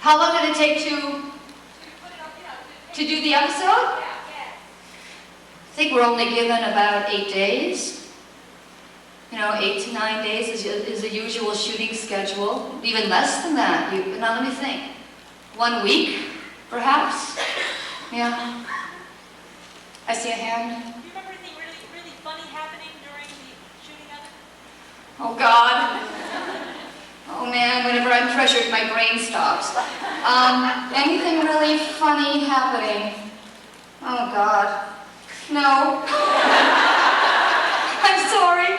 How long did it take to do the episode? I think we're only given about 8 days. 8 to 9 days is the usual shooting schedule. Even less than that. Now let me think. 1 week, perhaps? Yeah. I see a hand. Do you remember anything really, really funny happening during the shooting of it? Oh, God. Oh, man, whenever I'm pressured, my brain stops. Anything really funny happening? Oh, God. No. I'm sorry.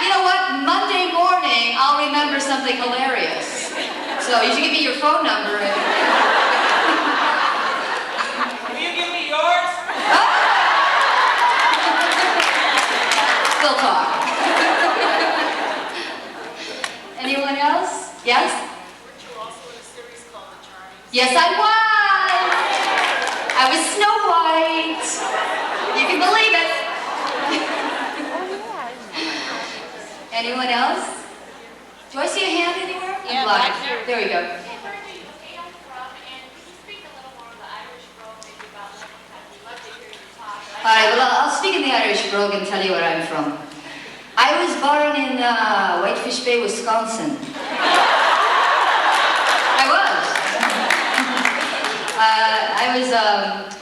You know what? Monday morning, I'll remember something hilarious. So you should give me your phone number. Will you give me yours? We'll talk. Anyone else? Yes? Weren't you also in a series called The Charmings? Yes, I was. I was Snow White. You can believe it. Anyone else? Do I see a hand anywhere? Yeah, I'm blind. back here. There we go. All right, well, I'll speak in the Irish brogue and tell you where I'm from. I was born in Whitefish Bay, Wisconsin. I was.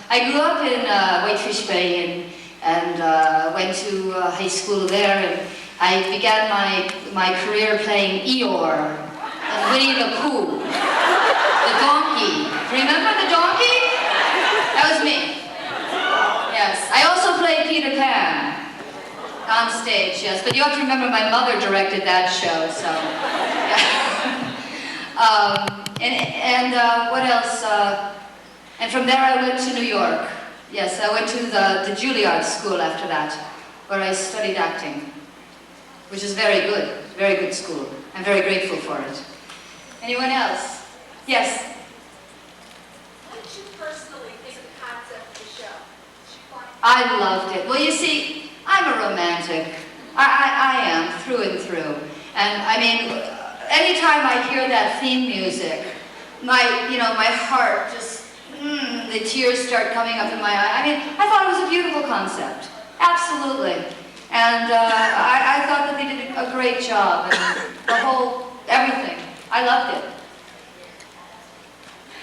I grew up in Whitefish Bay and went to high school there, and I began my career playing Eeyore and Winnie the Pooh, the donkey. Remember the donkey? That was me. Yes. I also played Peter Pan on stage, yes. But you have to remember my mother directed that show, so. Yeah. What else? And from there I went to New York. Yes, I went to the Juilliard School after that, where I studied acting, which is very good school. I'm very grateful for it. Anyone else? Yes? What did you personally think of the concept of the show? I loved it. Well, you see, I'm a romantic. I am, through and through. And I mean, anytime I hear that theme music, my heart just, the tears start coming up in my eye. I mean, I thought it was a beautiful concept. Absolutely. And I thought that they did a great job. And the whole, everything. I loved it.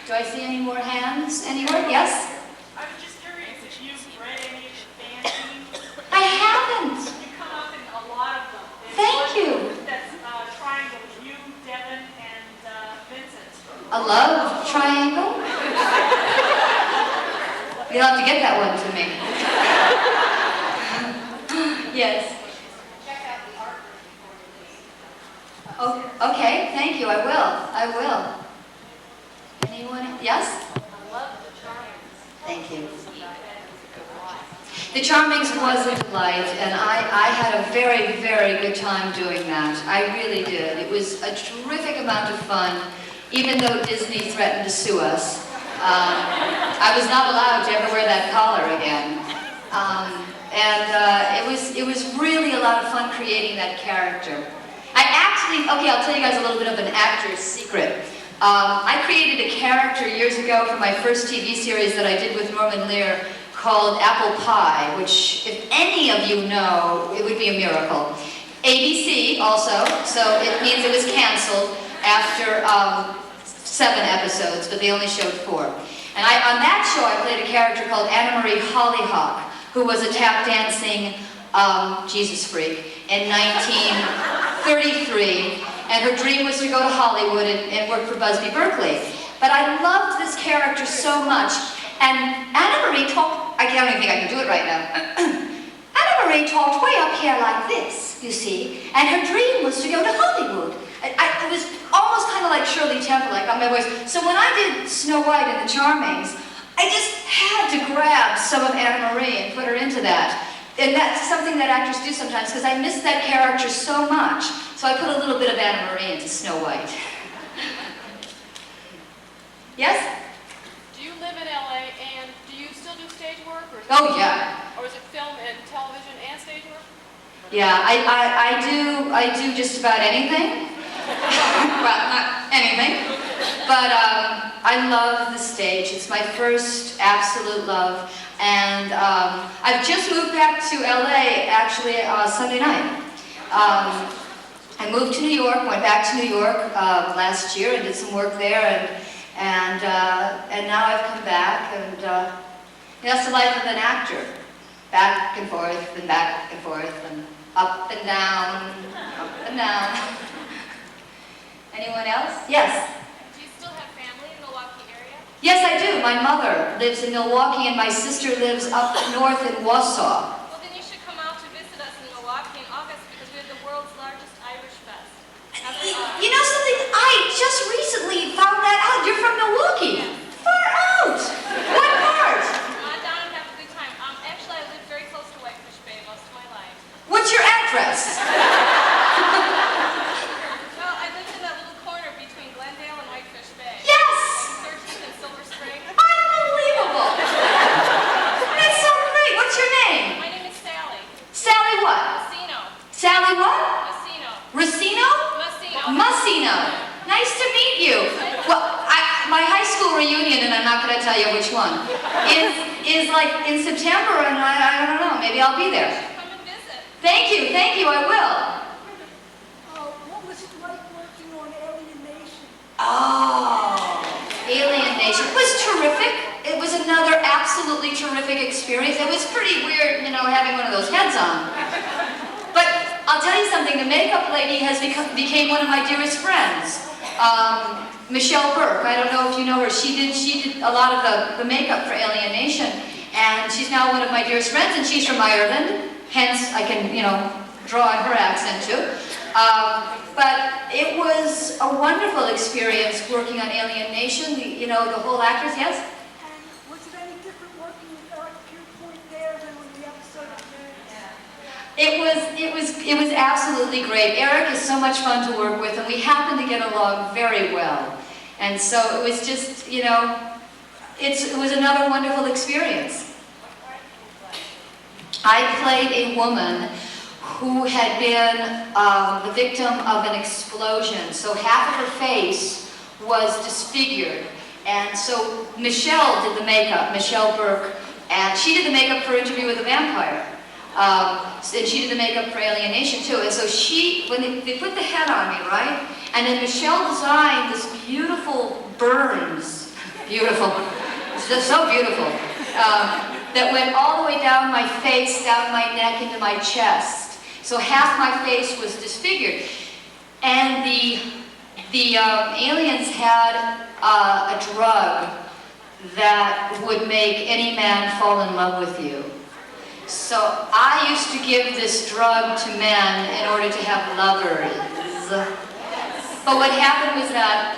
Do I see any more hands anywhere? Yes? I was just curious if you've read any of the fan themes. I haven't. You come up in a lot of them. Thank you. That's triangle with you, Devin, and Vincent. A love triangle? You'll have to get that one to me. Yes. Check out the art before you leave. Oh, okay, thank you. I will. Anyone? Yes? I love the Charmings. Thank you. The Charmings was a delight, and I had a very, very good time doing that. I really did. It was a terrific amount of fun, even though Disney threatened to sue us. I was not allowed to ever wear that collar again. It was really a lot of fun creating that character. I'll tell you guys a little bit of an actor's secret. I created a character years ago for my first TV series that I did with Norman Lear called Apple Pie, which, if any of you know, it would be a miracle. ABC also, so it means it was canceled after 7 episodes, but they only showed 4. And on that show, I played a character called Anna Marie Hollyhock, who was a tap dancing Jesus freak in 1933, and her dream was to go to Hollywood and work for Busby Berkeley. But I loved this character so much, and Anna Marie talked, I don't even think I can do it right now. Anna Marie talked way up here like this, you see, and her dream was to go to Hollywood. It was almost kind of like Shirley Temple, I got my voice. So when I did Snow White and the Charmings, I just had to grab some of Anna Marie and put her into that. And that's something that actors do sometimes, because I miss that character so much. So I put a little bit of Anna Marie into Snow White. Yes? Do you live in LA, and do you still do stage work? Oh, yeah. Or is it film and television and stage work? Yeah, I do just about anything. Well, not anything. But I love the stage. It's my first absolute love. And I've just moved back to LA actually Sunday night. I moved to New York, went back to New York last year and did some work there, and now I've come back, and that's the life of an actor. Back and forth, and back and forth, and up and down, up and down. Anyone else? Yes? Do you still have family in the Milwaukee area? Yes, I do. My mother lives in Milwaukee, and my sister lives up north in Wausau. Well, then you should come out to visit us in Milwaukee in August because we have the world's largest Irish fest. You know something? I just recently found that out. You're from Milwaukee. Far out. What part? Come on down and have a good time. Actually, I lived very close to Whitefish Bay most of my life. What's your address? Well, I lived in that little corner between Glendale and Whitefish Bay. Yes. 13th and Silver Spring. Unbelievable. That's so great. What's your name? My name is Sally. Sally what? Massino. Sally what? Massino. Racino? Massino. Massino. Nice to meet you. Well, my high school reunion, and I'm not going to tell you which one, is like in September, and I don't know, maybe I'll be there. Come and visit. Thank you, I will. What was it like working on Alien Nation? Oh, Alien Nation. It was terrific. It was another absolutely terrific experience. It was pretty weird, having one of those heads on. But I'll tell you something, the makeup lady became one of my dearest friends. Michelle Burke, I don't know if you know her, she did a lot of the makeup for Alien Nation, and she's now one of my dearest friends, and she's from Ireland, hence I can, draw on her accent too. But it was a wonderful experience working on Alien Nation, the whole actors, yes? And was it any different working with Eric Pierpoint there than when the episode It was absolutely great. Eric is so much fun to work with, and we happen to get along very well. And so it was just, it was another wonderful experience. I played a woman who had been the victim of an explosion. So half of her face was disfigured. And so Michelle did the makeup, Michelle Burke, and she did the makeup for Interview with a Vampire. And she did the makeup for Alien Nation too. And so when they put the head on me, right? And then Michelle designed this beautiful burns, beautiful, it's so beautiful, that went all the way down my face, down my neck, into my chest. So half my face was disfigured. And the aliens had a drug that would make any man fall in love with you. So I used to give this drug to men in order to have lovers. But what happened was that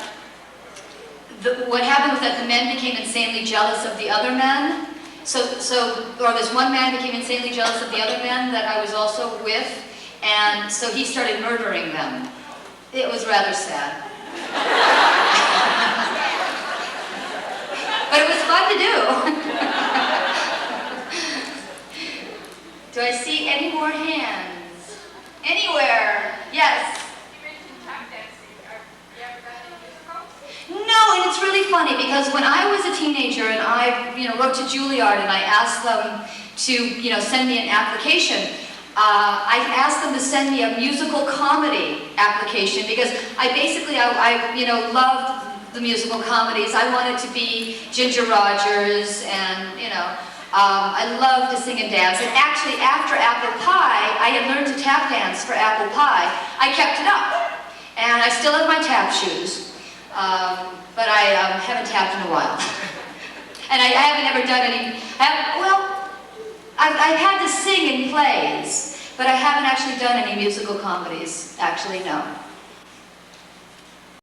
the men became insanely jealous of the other men. Or this one man became insanely jealous of the other men that I was also with, and so he started murdering them. It was rather sad. But it was fun to do. Do I see any more hands? Anywhere? Yes? You mentioned tap dancing. Have you ever done any musicals? No, and it's really funny because when I was a teenager and I, wrote to Juilliard and I asked them to, send me an application, I asked them to send me a musical comedy application because I loved the musical comedies. I wanted to be Ginger Rogers and, I love to sing and dance. And actually, after Apple Pie, I had learned to tap dance for Apple Pie. I kept it up. And I still have my tap shoes. But I haven't tapped in a while. And I haven't ever done any... I've had to sing in plays, but I haven't actually done any musical comedies. Actually, no.